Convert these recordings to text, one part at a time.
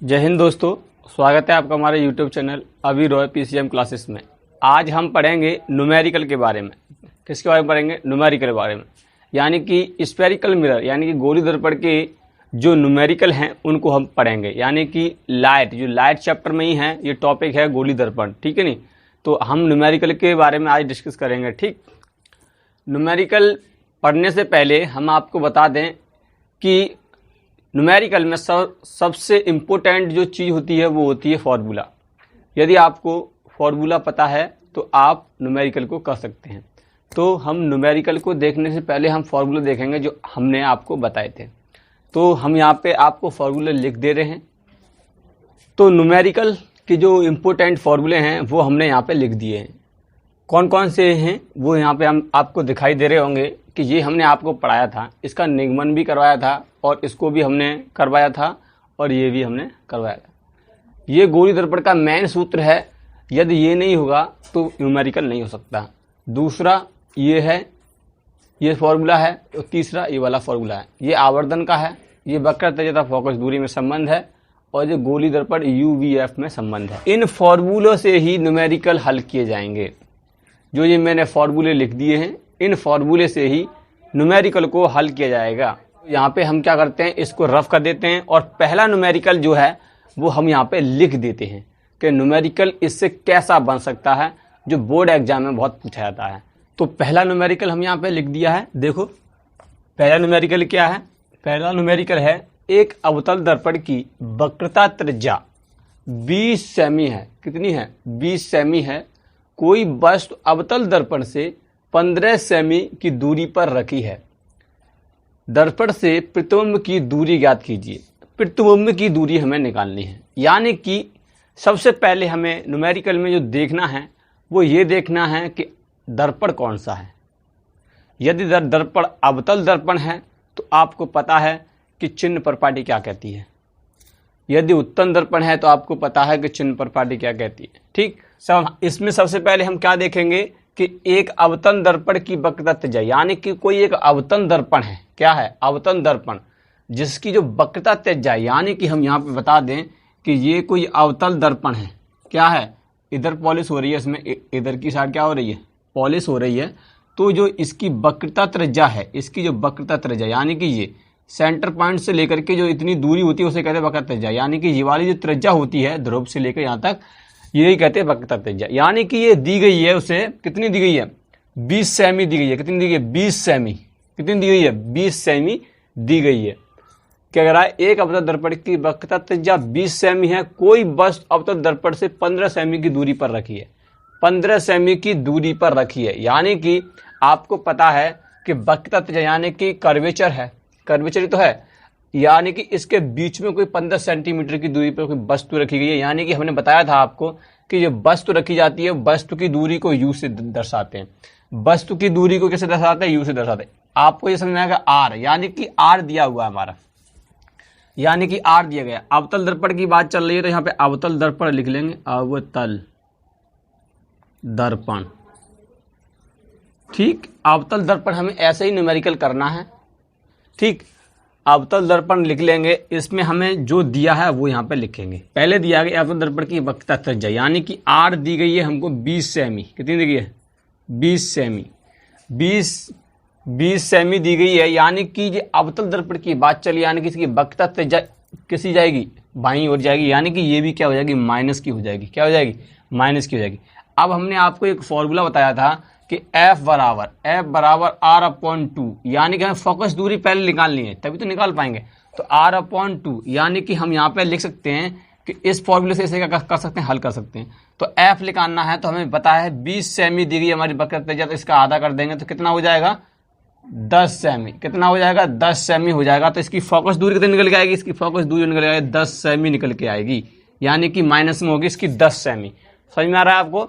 जय हिंद दोस्तों, स्वागत है आपका हमारे YouTube चैनल अभी रॉय PCM क्लासेस में। आज हम पढ़ेंगे न्यूमेरिकल के बारे में। किसके बारे में पढ़ेंगे? न्यूमेरिकल के बारे में, यानी कि स्फेरिकल मिरर यानी कि गोली दर्पण के जो न्यूमेरिकल हैं उनको हम पढ़ेंगे। यानी कि लाइट चैप्टर में ही है, ये टॉपिक है गोली दर्पण, ठीक है नहीं। तो हम न्यूमेरिकल के बारे में आज डिस्कस करेंगे। ठीक, न्यूमेरिकल पढ़ने से पहले हम आपको बता दें कि न्यूमेरिकल में सबसे इम्पोर्टेंट जो चीज़ होती है वो होती है फार्मूला। यदि आपको फार्मूला पता है तो आप न्यूमेरिकल को कर सकते हैं। तो हम न्यूमेरिकल को देखने से पहले हम फार्मूला देखेंगे जो हमने आपको बताए थे। तो हम यहाँ पे आपको फार्मूले लिख दे रहे हैं। तो न्यूमेरिकल के जो इम्पोर्टेंट फार्मूले हैं वो हमने यहाँ पे लिख दिए हैं। कौन कौन से हैं वो यहाँ पे हम आपको दिखाई दे रहे होंगे कि ये हमने आपको पढ़ाया था, इसका निगमन भी करवाया था और इसको भी हमने करवाया था और ये भी हमने करवाया था। ये गोली दर्पण का मेन सूत्र है, यदि ये नहीं होगा तो न्यूमेरिकल नहीं हो सकता। दूसरा ये है, ये फार्मूला है। और तीसरा ये वाला फार्मूला है, ये आवर्धन का है, ये वक्रता तथा फोकस दूरी में संबंध है और ये गोली दर्पण UVF में संबंध है। इन फार्मूलों से ही न्यूमेरिकल हल किए जाएंगे। जो ये मैंने फार्मूले लिख दिए हैं, इन फार्मूले से ही न्यूमेरिकल को हल किया जाएगा। यहाँ पे हम क्या करते हैं, इसको रफ कर देते हैं और पहला न्यूमेरिकल जो है वो हम यहाँ पे लिख देते हैं कि न्यूमेरिकल इससे कैसा बन सकता है, जो बोर्ड एग्जाम में बहुत पूछा जाता है। तो पहला न्यूमेरिकल हम यहाँ पे लिख दिया है। देखो पहला न्यूमेरिकल क्या है? पहला न्यूमेरिकल है एक अवतल दर्पण की वक्रता त्रिज्या 20 सेमी है। कितनी है? 20 सेमी है। कोई वस्तु अवतल दर्पण से 15 सेमी की दूरी पर रखी है। दर्पण से प्रतिबिंब की दूरी ज्ञात कीजिए। प्रतिबिंब की दूरी हमें निकालनी है। यानी कि सबसे पहले हमें न्यूमेरिकल में जो देखना है वो ये देखना है कि दर्पण कौन सा है। यदि दर्पण अवतल दर्पण है तो आपको पता है कि चिन्ह प्रपाटी क्या कहती है। यदि उत्तल दर्पण है तो आपको पता है कि चिन्ह प्रपाटी क्या कहती है। ठीक, सब इसमें सबसे पहले हम क्या देखेंगे कि एक अवतल दर्पण की वक्रता त्रिज्या, यानी कि कोई एक अवतल दर्पण है। क्या है? अवतल दर्पण, जिसकी जो वक्रता त्रिज्या, यानी कि हम यहाँ पे बता दें कि ये कोई अवतल दर्पण है। क्या है? इधर पॉलिश हो रही है, इसमें इधर की साइड क्या हो रही है? पॉलिश हो रही है। तो जो इसकी वक्रता त्रिज्या है, इसकी जो वक्रता त्रिज्या यानी कि ये सेंटर पॉइंट से लेकर के जो इतनी दूरी होती है उसे कहते हैं वक्रता त्रिज्या। यानी कि ये वाली जो त्रिज्या होती है ध्रुव से लेकर यहाँ तक, यही कहते हैं वक्रता त्रिज्या। यानी कि ये दी गई है, उसे कितनी दी गई है? 20 सेमी दी गई है। कितनी दी गई है? 20 सेमी। कितनी दी गई है? 20 सेमी दी गई है। क्या कह रहा है? एक अवतल दर्पण की वक्रता त्रिज्या 20 सेमी है। कोई वस्तु अवतल दर्पण से 15 सेमी की दूरी पर रखी है। 15 सेमी की दूरी पर रखी है। यानी कि आपको पता है कि वक्रता त्रिज्या यानी कि कर्वेचर है, कर्वेचर तो है, यानी कि इसके बीच में कोई 15 सेंटीमीटर की दूरी पर कोई वस्तु रखी गई है। यानी कि हमने बताया था आपको कि जो वस्तु रखी जाती है वस्तु की दूरी को U से दर्शाते हैं। वस्तु की दूरी को कैसे दर्शाते हैं? U से दर्शाते हैं। आपको ये समझ में आएगा R, यानी कि R दिया हुआ है हमारा, यानी कि R दिया गया। अवतल दर्पण की बात चल रही है तो यहाँ पे अवतल दर्पण लिख लेंगे, अवतल दर्पण। ठीक, अवतल दर्पण हमें ऐसे ही न्यूमेरिकल करना है। ठीक, अवतल दर्पण लिख लेंगे। इसमें हमें जो दिया है वो यहाँ पे लिखेंगे। पहले दिया गया अवतल दर्पण की वक्रता त्रिज्या, यानी कि R दी गई है हमको 20 सेमी। कितनी दी गई है? 20 सेमी। 20 सेमी दी गई है। यानी कि ये अवतल दर्पण की बात चली, यानी कि इसकी वक्रता त्रिज्या किसी जाएगी, बाईं ओर जाएगी। यानी कि ये भी क्या हो जाएगी? माइनस की हो जाएगी। क्या हो जाएगी? माइनस की हो जाएगी। अब हमने आपको एक फॉर्मूला बताया था कि F बराबर R/2, यानी कि हमें फोकस दूरी पहले निकालनी है, तभी तो निकाल पाएंगे। तो R/2, यानी कि हम यहाँ पे लिख सकते हैं कि इस फॉर्मूले से इसे क्या कर सकते हैं? हल कर सकते हैं। तो F निकालना है तो हमें पता है 20 सेमी दी गई हमारी वक्रता त्रिज्या, तो इसका आधा कर देंगे तो कितना हो जाएगा? 10 सेमी। कितना हो जाएगा? 10 सेमी हो जाएगा। तो इसकी फोकस दूरी कितनी निकल के आएगी? इसकी फोकस दूरी निकल आएगी 10 सेमी निकल के आएगी, यानी कि माइनस में होगी इसकी 10 सेमी। समझ में आ रहा है आपको?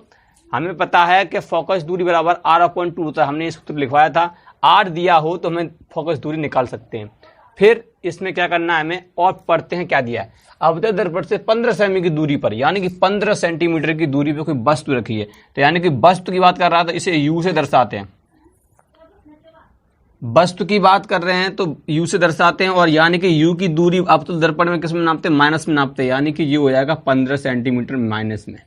हमें पता है कि फोकस दूरी बराबर R/2 होता है। हमने इस सूत्र लिखवाया था। R दिया हो तो हमें फोकस दूरी निकाल सकते हैं। फिर इसमें क्या करना है हमें, और पढ़ते हैं क्या दिया है। अवतल दर्पण से 15 सेमी की दूरी पर, यानी कि 15 सेंटीमीटर की दूरी पर कोई वस्तु रखी है। तो यानी कि वस्तु की बात कर रहा था, इसे U से दर्शाते हैं। वस्तु की बात कर रहे हैं तो u से दर्शाते हैं, और यानी कि u की दूरी अवतल दर्पण में किस में नापते हैं, माइनस में नापते हैं, यानी कि ये हो जाएगा 15 सेंटीमीटर माइनस में।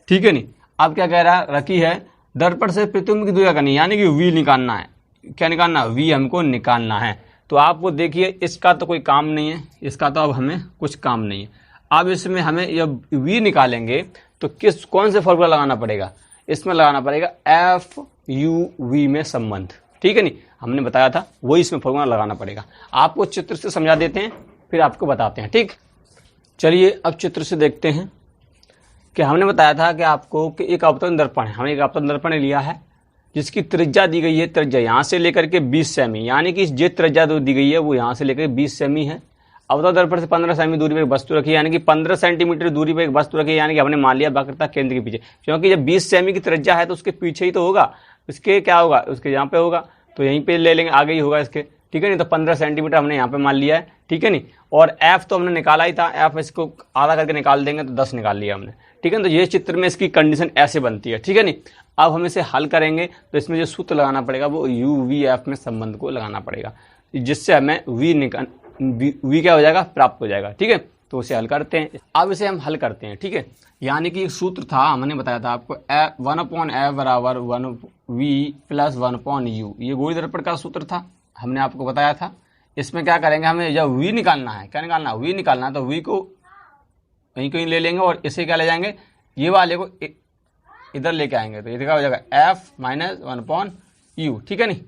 ठीक है नहीं। अब क्या कह रहा है, रखी है दर्पण से प्रतिबिंब की दूरी करनी है, यानी कि v निकालना है। क्या निकालना है, v हमको निकालना है। तो आपको देखिए इसका तो कोई काम नहीं है, इसका तो अब हमें कुछ काम नहीं है। अब इसमें हमें जब v निकालेंगे तो कौन से फॉर्मूला लगाना पड़ेगा, इसमें लगाना पड़ेगा एफ यू वी में संबंध। ठीक है नहीं, हमने बताया था वही इसमें फॉर्मूला लगाना पड़ेगा। आपको चित्र से समझा देते हैं फिर आपको बताते हैं। ठीक, चलिए अब चित्र से देखते हैं कि हमने बताया था कि आपको कि एक अवतल दर्पण है, हमने एक अवतल दर्पण लिया है जिसकी त्रिज्या दी गई है, त्रिज्या यहाँ से लेकर के 20 सेमी, यानी कि जे त्रिज्या दी गई है वो यहाँ से लेकर 20 सेमी है। अवतल दर्पण से 15 सेमी दूरी पर एक वस्तु रखी है, यानी कि 15 सेंटीमीटर दूरी पर एक वस्तु रखी है, यानी कि हमने मान लिया वक्रता केंद्र के पीछे, क्योंकि जब 20 सेमी की त्रिज्या है तो उसके पीछे ही तो होगा, उसके क्या होगा, उसके यहाँ पे होगा, तो यहीं पे ले लेंगे, आगे ही होगा इसके। ठीक है नहीं, तो 15 सेंटीमीटर हमने यहाँ पे मान लिया है। ठीक है नहीं, और एफ तो हमने निकाला ही था, एफ इसको आधा करके निकाल देंगे तो 10 निकाल लिया हमने। ठीक है, तो ये चित्र में इसकी कंडीशन ऐसे बनती है। ठीक है नहीं, अब हम इसे हल करेंगे तो इसमें जो सूत्र लगाना पड़ेगा वो यू वी एफ में संबंध को लगाना पड़ेगा, जिससे हमें वी क्या हो जाएगा, प्राप्त हो जाएगा। ठीक है, तो उसे हल करते हैं। अब इसे हम हल करते हैं। ठीक है, यानी कि एक सूत्र था, हमने बताया था आपको 1/f बराबर 1v प्लस 1/u, ये गोलीय दर्पण का सूत्र था, हमने आपको बताया था। इसमें क्या करेंगे, हमें जब v निकालना है, क्या निकालना है, v निकालना है, तो v को कहीं कहीं ले लेंगे और इसे क्या ले जाएंगे, ये वाले को इधर लेके आएंगे, तो ये क्या हो जाएगा f माइनस 1/u। ठीक है नहीं,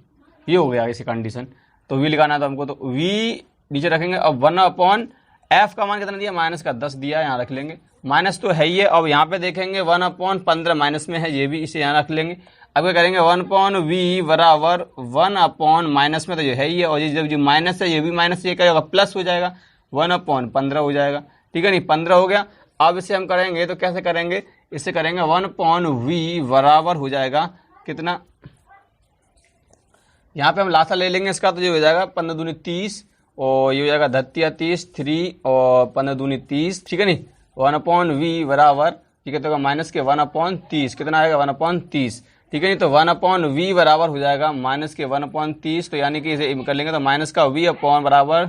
ये हो गया इसी कंडीशन। तो v लिखाना था हमको, तो v नीचे रखेंगे। अब 1/f का मान कितना दिया, माइनस का 10 दिया, यहाँ रख लेंगे, माइनस तो है ही है। अब यहाँ पे देखेंगे 1/15 माइनस में है, ये भी इसे यहाँ रख लेंगे। अब क्या करेंगे, 1/v बराबर 1/ माइनस में तो ये है ही है, और ये जब जो माइनस है ये भी माइनस, ये क्या होगा, प्लस हो जाएगा, 1/15 हो जाएगा। ठीक है नहीं, 15 हो गया। अब इसे हम करेंगे तो कैसे करेंगे, इसे करेंगे 1/v बराबर हो जाएगा कितना, यहाँ पे हम लासा ले लेंगे इसका, तो ये हो जाएगा 15 दूनी 30, और ये हो जाएगा 30 3 और 15 दूनी 30। ठीक है नहीं, 1/v बराबर ये कितना होगा, माइनस के 1/30, कितना आएगा 1/30। ठीक है नहीं, तो 1/v बराबर हो जाएगा माइनस के 1/30, तो यानी कि इसे कर लेंगे तो माइनस का v अपॉन बराबर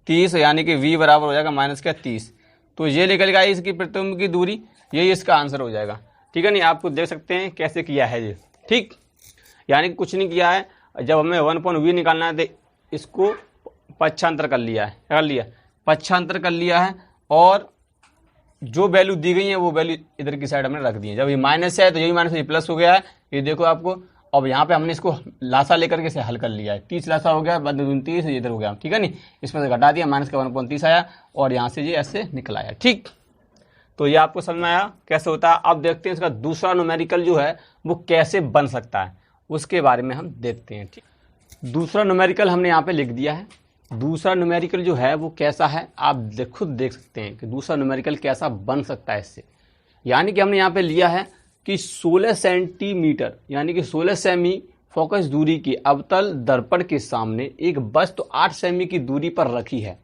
30, यानी कि v बराबर हो जाएगा माइनस का 30। तो ये निकल गया इसकी प्रतिबिंब की दूरी, यही इसका आंसर हो जाएगा। ठीक है नहीं, आपको देख सकते हैं कैसे किया है ये। ठीक, यानी कि कुछ नहीं किया है, जब हमें 1/v निकालना है तो इसको पक्षांतर कर लिया है, क्या कर लिया, पक्षांतर कर लिया है, और जो वैल्यू दी गई है वो वैल्यू इधर की साइड हमने रख दी है। जब ये माइनस है तो यही माइनस, ये प्लस हो गया है, ये देखो आपको। अब यहाँ पे हमने इसको लासा लेकर के इसे हल कर लिया है, 30 लासा हो गया, 30 इधर हो गया। ठीक है नहीं, इसमें से घटा दिया, माइनस का 1/30 आया, और यहाँ से ये ऐसे निकल आया। ठीक, तो ये आपको समझ में आया कैसे होता है। अब देखते हैं इसका दूसरा न्यूमेरिकल जो है वो कैसे बन सकता है, उसके बारे में हम देखते हैं। ठीक, दूसरा न्यूमेरिकल हमने यहाँ पे लिख दिया है। दूसरा न्यूमेरिकल जो है वो कैसा है, आप खुद देख सकते हैं कि दूसरा न्यूमेरिकल कैसा बन सकता है इससे। यानी कि हमने यहाँ पे लिया है कि 16 सेंटीमीटर यानी कि 16 सेमी फोकस दूरी की अवतल दर्पण के सामने एक वस्तु 8 सेमी की दूरी पर रखी है।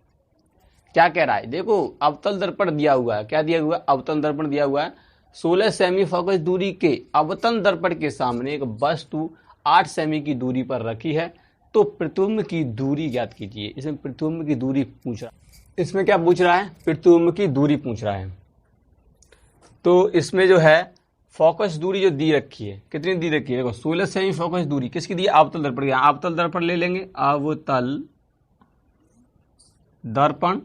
क्या कह रहा है, देखो अवतल दर्पण दिया हुआ है, क्या दिया हुआ है, अवतल दर्पण दिया हुआ है। 16 सेमी फोकस दूरी के अवतल दर्पण के सामने एक वस्तु 8 सेमी की दूरी पर रखी है, तो प्रतिबिंब की दूरी ज्ञात कीजिए। इसमें प्रतिबिंब की दूरी पूछ रहा है, इसमें क्या पूछ रहा है, प्रतिबिंब की दूरी पूछ रहा है। तो इसमें जो है फोकस दूरी जो दी रखी है, कितनी दी रखी है, देखो 16 सेमी फोकस दूरी किसकी दी है, अवतल दर्पण की। अवतल दर्पण ले लेंगे, अवतल दर्पण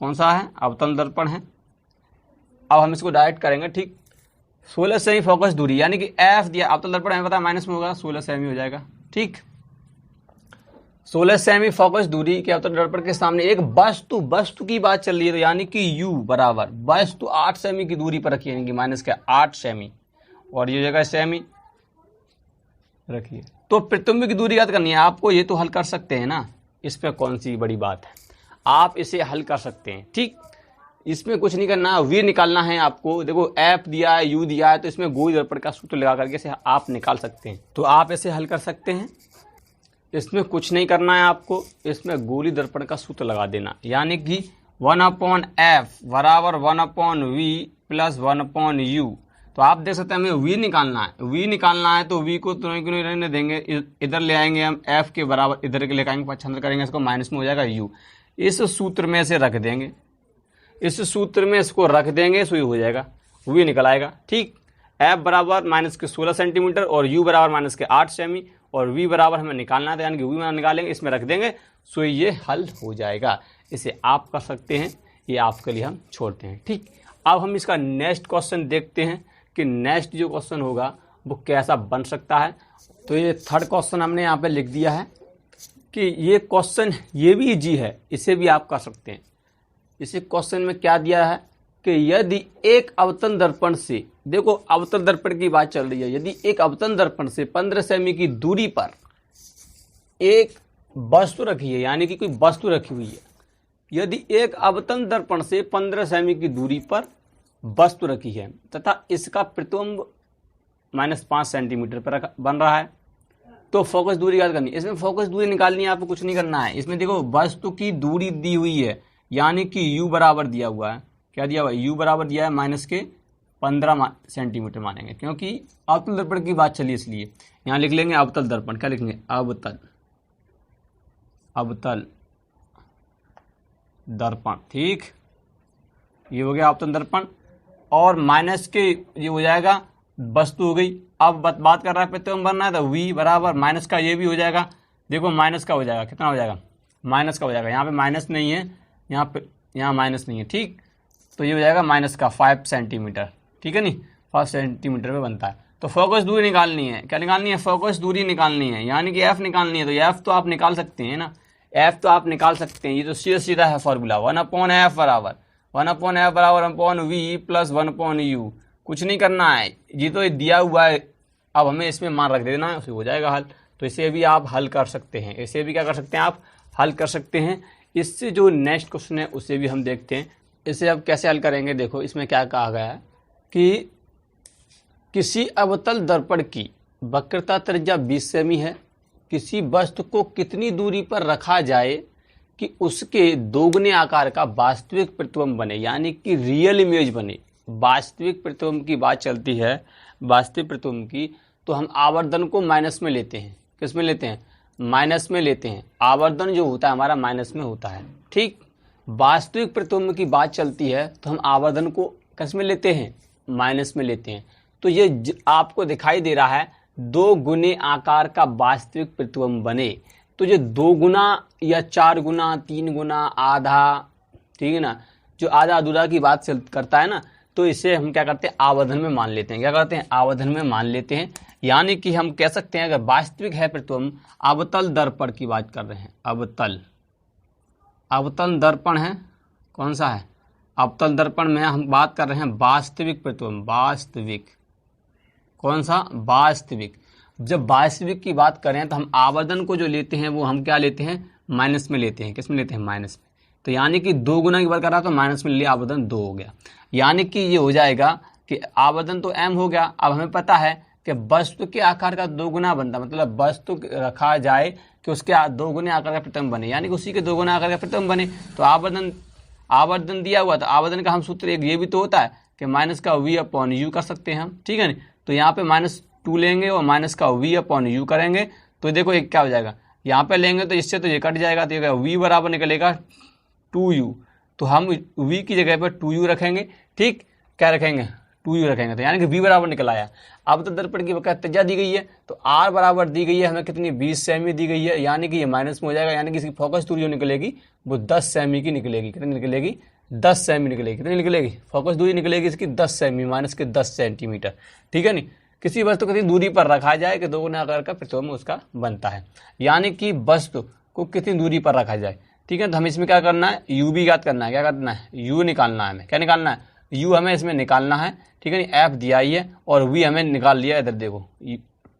कौन सा है, अवतल दर्पण है। अब हम इसको डायरेक्ट करेंगे। ठीक, 16 सेमी फोकस दूरी यानी कि एफ दिया, अवतल दर्पण हमें पता है माइनस में होगा, 16 सेमी हो जाएगा। ठीक, 16 सेमी फोकस दूरी के अवतल दर्पण के सामने एक वस्तु की बात चल रही है, तो यानी कि u बराबर वस्तु 8 सेमी की दूरी पर रखी है, यानी कि माइनस का 8 सेमी, और ये जगह सेमी रखिए। तो प्रतिबिंब की दूरी याद करनी है आपको, ये तो हल कर सकते हैं ना, इस पर कौन सी बड़ी बात है, आप इसे हल कर सकते हैं। ठीक, इसमें कुछ नहीं करना, v निकालना है आपको। देखो f दिया है, u दिया है, तो इसमें गोलीय दर्पण का सूत्र लगा करके इसे आप निकाल सकते हैं, तो आप इसे हल कर सकते हैं। इसमें कुछ नहीं करना है आपको, इसमें गोलीय दर्पण का सूत्र लगा देना, यानी कि 1/f बराबर 1/v प्लस 1/u, तो आप देख सकते हैं हमें v निकालना है, v निकालना है तो v को तो नहीं रहने देंगे, इधर ले आएंगे हम f के बराबर, इधर के लेकर आएंगे, पक्षांतर करेंगे इसको, माइनस में हो जाएगा u। इस सूत्र में से रख देंगे, इस सूत्र में इसको रख देंगे, सो हो जाएगा, v निकल आएगा। ठीक, f बराबर माइनस के 16 सेंटीमीटर और u बराबर माइनस के 8 सेमी और v बराबर हमें निकालना था, यानी कि v निकालेंगे, इसमें रख देंगे, सो ये हल हो जाएगा। इसे आप कर सकते हैं, ये आपके लिए हम छोड़ते हैं। ठीक, अब हम इसका नेक्स्ट क्वेश्चन देखते हैं कि नेक्स्ट जो क्वेश्चन होगा वो कैसा बन सकता है। तो ये थर्ड क्वेश्चन हमने यहाँ पे लिख दिया है कि ये क्वेश्चन ये भी इजी है, इसे भी आप कर सकते हैं। इसे क्वेश्चन में क्या दिया है कि यदि एक अवतल दर्पण से, देखो अवतल दर्पण की बात चल रही है, यदि एक अवतल दर्पण से 15 सेमी की दूरी पर एक वस्तु रखी है, यानी कि कोई वस्तु रखी हुई है, यदि एक अवतल दर्पण से 15 सेमी की दूरी पर वस्तु रखी है तथा इसका प्रतिबिंब -5 सेंटीमीटर पर बन रहा है, तो फोकस दूरी याद करनी है। इसमें फोकस दूरी निकालनी है, आपको कुछ नहीं करना है। इसमें देखो वस्तु की दूरी दी हुई है, यानी कि u बराबर दिया हुआ है, क्या दिया हुआ है, u बराबर दिया है -15 सेंटीमीटर मानेंगे, क्योंकि अवतल दर्पण की बात चली, इसलिए यहाँ लिख लेंगे अवतल दर्पण। क्या लिखेंगे, अवतल दर्पण। ठीक, ये हो गया अवतल दर्पण, और माइनस के ये हो जाएगा, वस्तु हो गई। अब बात कर रहा है प्रतिबिंब बनना है, तो v बराबर माइनस का ये भी हो जाएगा, देखो माइनस का हो जाएगा, कितना हो जाएगा, माइनस का हो जाएगा, यहाँ पे माइनस नहीं है, यहाँ माइनस नहीं है। ठीक, तो ये हो जाएगा माइनस का 5 सेंटीमीटर। ठीक है, नहीं 5 सेंटीमीटर पे बनता है। तो फोकस दूरी निकालनी है, क्या निकालनी है, फोकस दूरी निकालनी है, यानी कि f निकालनी है। तो f तो आप निकाल सकते हैं ना, f तो आप निकाल सकते हैं, ये तो सीधा है फॉर्मूला, 1/f बराबर 1/f बराबर 1/v प्लस 1/u। कुछ नहीं करना है, ये तो दिया हुआ है, अब हमें इसमें मान रख देना है, उसे हो जाएगा हल। तो इसे भी आप हल कर सकते हैं, इसे भी क्या कर सकते हैं, आप हल कर सकते हैं। इससे जो नेक्स्ट क्वेश्चन है उसे भी हम देखते हैं, इसे अब कैसे हल करेंगे। देखो इसमें क्या कहा गया है कि किसी अवतल दर्पण की वक्रता त्रिज्या 20 सेमी है, किसी वस्तु को कितनी दूरी पर रखा जाए कि उसके दोगुने आकार का वास्तविक प्रतिबिंब बने, यानी कि रियल इमेज बने। वास्तविक प्रतिबिंब की बात चलती है, वास्तविक प्रतिबिंब की, तो हम आवर्धन को माइनस में लेते हैं। किस में लेते हैं, माइनस में लेते हैं। आवर्धन जो होता है हमारा माइनस में होता है। ठीक, वास्तविक प्रतिबिंब की बात चलती है तो हम आवर्धन को किस में लेते हैं, माइनस में लेते हैं। तो ये आपको दिखाई दे रहा है 2 गुने आकार का वास्तविक प्रतिबिंब बने, तो ये 2 गुना या 4 गुना, 3 गुना, आधा, ठीक है ना, जो आधा अधूरा की बात करता है ना, तो इसे हम क्या करते हैं, आवर्धन में मान लेते हैं। क्या करते हैं, आवर्धन में मान लेते हैं। यानी कि हम कह सकते हैं अगर वास्तविक है प्रतिबिंब, अवतल दर्पण की बात कर रहे हैं, अवतल दर्पण है, कौन सा है, अवतल दर्पण में हम बात कर रहे हैं वास्तविक प्रतिबिंब, वास्तविक, कौन सा, वास्तविक। जब वास्तविक की बात करें तो हम आवर्धन को जो लेते हैं वो हम क्या लेते हैं, माइनस में लेते हैं। किस में लेते हैं, माइनस में। तो यानी कि 2 गुना की बात कर रहा तो माइनस में ले लिया, आवर्धन 2 हो गया। यानी कि ये हो जाएगा कि आवर्धन तो m हो गया। अब हमें पता है कि वस्तु के आकार का 2 गुना बनता, मतलब वस्तु रखा जाए कि उसके 2 गुने आकार का प्रतिबिंब बने, यानी कि उसी के 2 गुना आकार का प्रतिबिंब बने। तो आवर्धन दिया हुआ, तो आवर्धन का हम सूत्र एक ये भी तो होता है कि माइनस का v/u कर सकते हैं हम। ठीक है ना, तो यहाँ पे -2 लेंगे और माइनस का v/u करेंगे, तो देखो एक क्या हो जाएगा, यहाँ पे लेंगे तो इससे तो ये कट जाएगा, तो ये v बराबर निकलेगा 2u। तो हम v की जगह पर 2u रखेंगे। ठीक, क्या रखेंगे, 2u रखेंगे, तो यानी कि v बराबर निकल आया। अब तो दर्पण की वक्रता त्रिज्या दी गई है, तो r बराबर दी गई है हमें कितनी, 20 सेमी दी गई है, यानी कि ये माइनस में हो जाएगा, यानी कि इसकी फोकस दूरी जो निकलेगी वो 10 सेमी की निकलेगी। कितनी निकलेगी, 10 सेमी निकलेगी। कितनी निकलेगी, फोकस दूरी निकलेगी इसकी 10 सेमी माइनस के 10 सेंटीमीटर। ठीक है नहीं, किसी वस्तु को कितनी दूरी पर रखा जाए कि 2 गुना आकार का प्रतिबिंब उसका बनता है, यानी कि वस्तु को कितनी दूरी पर रखा जाए। ठीक है, तो हमें इसमें क्या करना है, u भी याद करना है। क्या करना है, u निकालना है हमें। क्या निकालना है, u हमें इसमें निकालना है। ठीक है नहीं, f दिया ही है और v हमें निकाल लिया, इधर देखो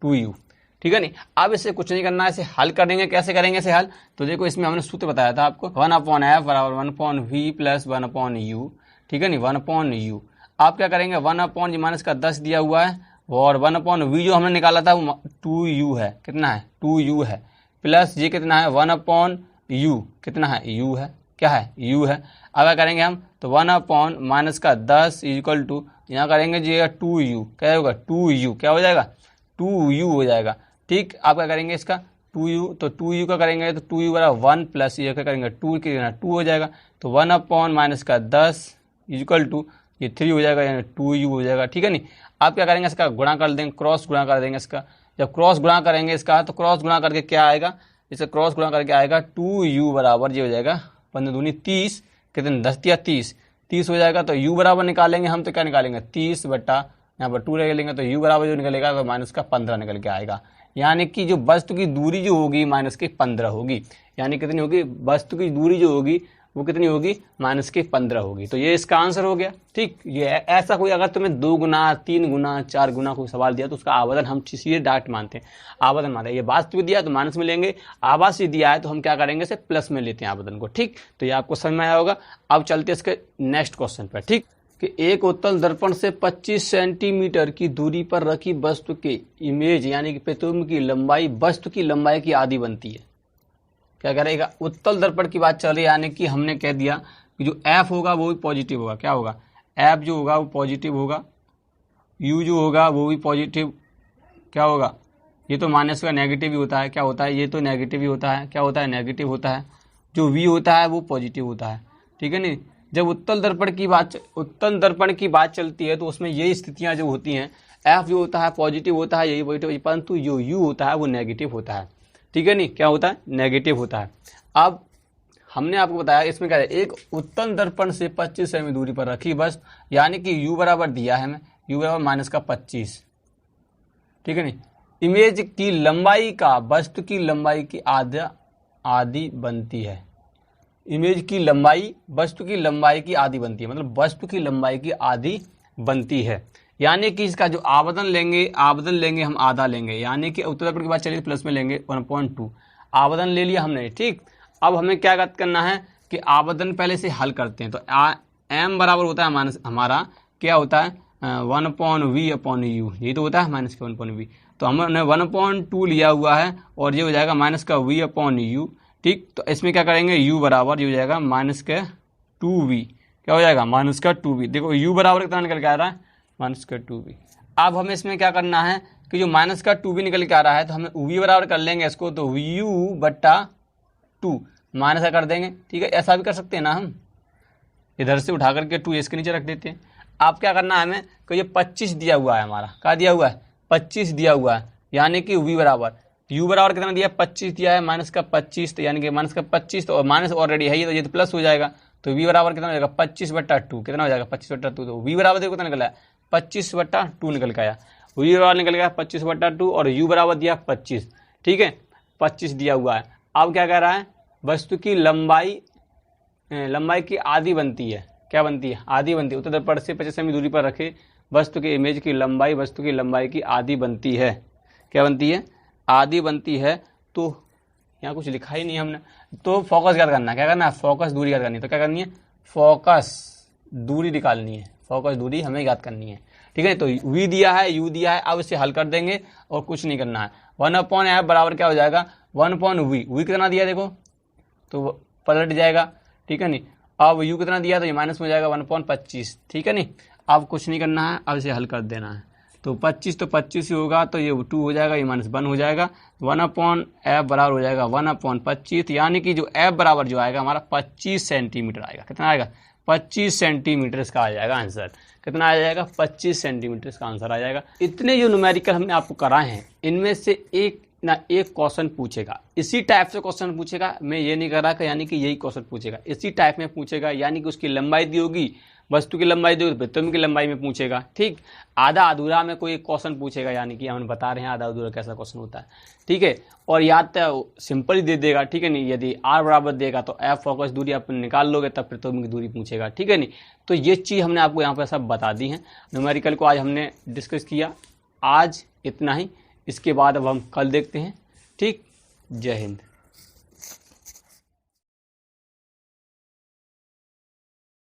2u। ठीक है नहीं, अब इसे कुछ नहीं करना है, इसे हल करेंगे। कैसे करेंगे इसे हल, तो देखो इसमें हमने सूत्र बताया था आपको, 1/f बराबर 1/v प्लस 1/u। ठीक है नहीं, 1/u। आप क्या करेंगे, 1/, माइनस का 10 दिया हुआ है, और 1/v जो हमने निकाला था वो 2u है। कितना है, 2u है, प्लस ये कितना है, 1/u, कितना है, u है, क्या है, u है। अब क्या करेंगे हम, तो 1/, माइनस का 10 इक्वल टू यहाँ करेंगे जी 2u, क्या होगा 2u, क्या हो जाएगा 2u हो जाएगा। ठीक, आप क्या करेंगे इसका 2u, तो 2u का करेंगे तो 2u बराबर 1 प्लस ये क्या करेंगे 2 के 2 हो जाएगा, तो 1 अपॉन माइनस का 10 इक्वल टू ये 3 हो जाएगा, यानी 2u हो जाएगा। ठीक है नहीं, आप क्या करेंगे इसका गुणा कर देंगे, क्रॉस गुणा कर देंगे इसका। जब क्रॉस गुणा करेंगे इसका तो क्रॉस गुणा करके क्या आएगा, इसका क्रॉस गुणा करके आएगा 2u बराबर ये हो जाएगा 15 दूनी 30, कितने 10 या 30 हो जाएगा। तो u बराबर निकालेंगे हम तो क्या निकालेंगे 30 बट्टा यहाँ पर 2 ले लेंगे, तो u बराबर जो निकलेगा तो माइनस का 15 निकल के आएगा। यानी कि जो वस्तु की दूरी जो होगी माइनस की 15 होगी, यानी कितनी होगी वस्तु की दूरी जो होगी वो कितनी होगी माइनस की 15 होगी। तो ये इसका आंसर हो गया। ठीक, ये ऐसा कोई अगर तुम्हें 2 गुना 3 गुना 4 गुना कोई सवाल दिया तो उसका आवर्धन हम सीधे डायरेक्ट मानते हैं, आवर्धन मानते हैं। ये वास्तविक दिया तो माइनस में लेंगे, आभासी दिया है तो हम क्या करेंगे इसे प्लस में लेते हैं आवर्धन को। ठीक, तो ये आपको समझ में आया होगा। अब चलते हैं इसके नेक्स्ट क्वेश्चन पर। ठीक, कि एक उत्तल दर्पण से 25 सेंटीमीटर की दूरी पर रखी वस्तु के इमेज यानी कि प्रतिबिंब की लंबाई वस्तु की लंबाई की आधी बनती है। क्या करेगा, उत्तल दर्पण की बात चल रही है, यानी कि हमने कह दिया कि जो एफ होगा वो भी पॉजिटिव होगा। क्या होगा, एफ जो होगा वो पॉजिटिव होगा, यू जो होगा वो भी पॉजिटिव क्या होगा, ये तो माइनस का नेगेटिव ही होता है। क्या होता है, ये तो नेगेटिव ही होता है। क्या होता है, नेगेटिव होता है। जो वी होता है वो पॉजिटिव होता है। ठीक है नहीं, जब उत्तल दर्पण की बात चलती है तो उसमें यही स्थितियां जो होती हैं, एफ जो होता है पॉजिटिव होता है, यही पॉजिटिव, परंतु जो यू होता है वो नेगेटिव होता है। ठीक है नहीं, क्या होता है, नेगेटिव होता है। अब हमने आपको बताया इसमें क्या है, एक उत्तल दर्पण से 25 सेमी दूरी पर रखी बस, यानी कि u बराबर दिया है हमें, u बराबर माइनस का 25। ठीक है नहीं, इमेज की लंबाई का वस्तु की लंबाई की आधी बनती है। इमेज की लंबाई वस्तु की लंबाई की आधी बनती है, मतलब वस्तु की लंबाई की आधी बनती है। यानी कि इसका जो आवर्धन लेंगे हम आधा लेंगे, यानी कि उत्तल दर्पण की बात चलिए प्लस में लेंगे 1.2 आवर्धन ले लिया हमने। ठीक, अब हमें क्या करना है कि आवर्धन पहले से हल करते हैं। तो m बराबर होता है माइनस हमारा क्या होता है 1/v/u, यही तो होता है माइनस का 1/v। तो हमने 1/2 लिया हुआ है और ये हो जाएगा माइनस का v/u। ठीक, तो इसमें क्या करेंगे u बराबर ये हो जाएगा माइनस का 2v, क्या हो जाएगा माइनस का 2v। देखो u बराबर कितना निकल के आ रहा है माइनस का 2v। अब हमें इसमें क्या करना है कि जो माइनस का 2v निकल के आ रहा है तो हमें v बराबर कर लेंगे इसको, तो u/2 माइनस कर देंगे। ठीक है, ऐसा भी कर सकते हैं ना, हम इधर से उठा करके 2 इसके नीचे रख देते हैं। आप क्या करना है हमें कि ये 25 दिया हुआ है, हमारा क्या दिया हुआ है 25 दिया हुआ है, यानी कि v बराबर u बराबर कितना दिया 25 दिया है माइनस का 25, तो यानी कि माइनस का 25 तो माइनस ऑलरेडी है ये तो प्लस हो जाएगा। तो v बराबर कितना हो जाएगा 25/2, कितना हो जाएगा 25/2। तो v बराबर देखो कितना निकला है 25/2 निकल के आया, v बराबर निकल गया 25/2 और u बराबर दिया 25। ठीक है, 25 दिया हुआ है। अब क्या कह रहा है, वस्तु की लंबाई की आधी बनती है। क्या बनती है, आधी बनती है। उत्तल दर्पण से 25 सेमी दूरी पर रखे वस्तु के इमेज की लंबाई वस्तु की लंबाई की आधी बनती है। क्या बनती है, आधी बनती है। तो यहाँ कुछ लिखा ही नहीं हमने, तो फोकस याद करना है। क्या करना है, फोकस दूरी याद करनी है। तो क्या करनी है, फोकस दूरी निकालनी है, फोकस दूरी हमें याद करनी है। ठीक है, तो v दिया है u दिया है, अब इसे हल कर देंगे और कुछ नहीं करना है। 1/f बराबर क्या हो जाएगा 1/v, v कितना दिया देखो तो पलट जाएगा। ठीक है नहीं, अब u कितना दिया तो ये माइनस में हो जाएगा 1/25। ठीक है नहीं, अब कुछ नहीं करना है, अब इसे हल कर देना है। तो 25 तो 25 ही होगा, तो ये 2 हो जाएगा, ये -1 हो जाएगा। 1/f बराबर हो जाएगा 1/25, यानी कि जो f बराबर जो आएगा हमारा 25 सेंटीमीटर आएगा। कितना आएगा 25 सेंटीमीटर इसका आ जाएगा आंसर। कितना आ जाएगा 25 सेंटीमीटर इसका आंसर आ जाएगा। इतने जो न्यूमेरिकल हमने आपको कराए हैं इनमें से एक ना एक क्वेश्चन पूछेगा, इसी टाइप से क्वेश्चन पूछेगा। मैं ये नहीं कर रहा कि यानी कि यही क्वेश्चन पूछेगा, इसी टाइप में पूछेगा। यानी कि उसकी लंबाई दी होगी, वस्तु की लंबाई दी होगी, प्रतिबिंब की लंबाई में पूछेगा। ठीक, आधा अधूरा में कोई क्वेश्चन पूछेगा, यानी कि हम बता रहे हैं आधा अधूरा कैसा क्वेश्चन होता है। ठीक है, और याद तो सिंपल ही दे देगा। ठीक है नहीं, यदि r बराबर देगा तो f फोकस दूरी आप निकाल लोगे तब प्रतिबिंब की दूरी पूछेगा। ठीक है नहीं, तो ये चीज़ हमने आपको यहाँ पर सब बता दी है। न्यूमेरिकल को आज हमने डिस्कस किया, आज इतना ही। इसके बाद अब हम कल देखते हैं। ठीक, जय हिंद।